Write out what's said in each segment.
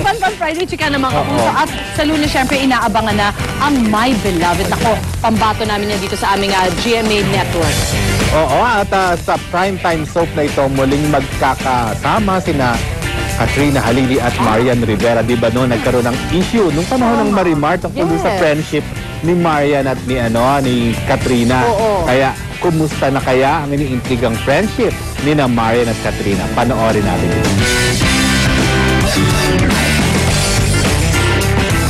Fun Friday, chika naman kapuso. At sa Lunes, syempre, inaabangan na ang My Beloved. Ako, pambato namin yan dito sa aming GMA Network. Oo, at sa primetime soap na ito, muling magkakasama sina Katrina Halili at Marian Rivera. Di ba no, nagkaroon ng issue nung panahon ng Marimar tungkol sa friendship ni Marian at ni Katrina. Kaya, kumusta na kaya ang iniintrigang friendship ni na Marian at Katrina? Panoorin natin ito.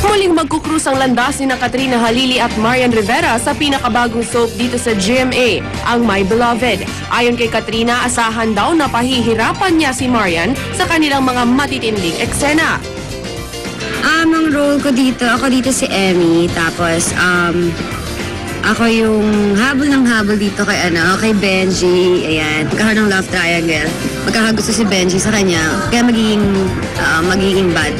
Muling magkukrus ang landas ni Katrina Halili at Marian Rivera sa pinakabagong soap dito sa GMA, ang My Beloved. Ayon kay Katrina, asahan daw na pahihirapan niya si Marian sa kanilang mga matitinding eksena. Ang role ko dito, ako dito si Emmy, tapos ako yung habol ng habol dito kay Benji. Ayan, magkakaroon ng love triangle. Magkakagusto si Benji sa kanya, kaya magiging bad.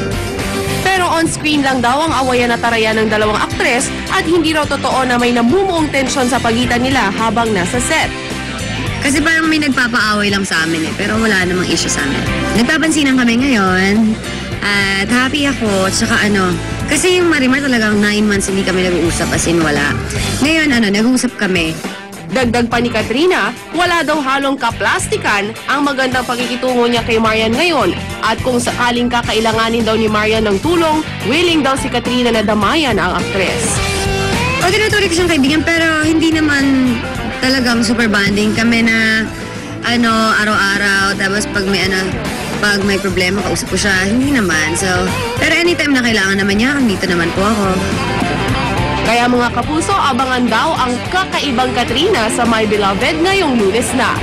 Pero on-screen lang daw ang awayan at tarayan ng dalawang aktres at hindi raw totoo na may namumuong tensyon sa pagitan nila habang nasa set. Kasi parang may nagpapaaway lang sa amin pero wala namang issue sa amin. Nagpapansinan kami ngayon at happy ako, tsaka kasi yung Marimar talagang 9 months hindi kami nag-uusap, as in wala. Ngayon nag-uusap kami. Dagdag pa ni Katrina, wala daw halong kaplastikan ang magandang pakikitungo niya kay Marian ngayon at kung sakaling kakailanganin daw ni Marian ng tulong, willing daw si Katrina na damayan ang aktres. Tinutuloy ko siyang kaibigan pero hindi naman talagang super bonding kami na araw-araw, tapos pag may problema kausap ko siya, hindi naman. So, pero anytime na kailangan naman niya, dito naman po ako. Kaya mga kapuso, abangan daw ang kakaibang Katrina sa My Beloved ngayong Lunes na.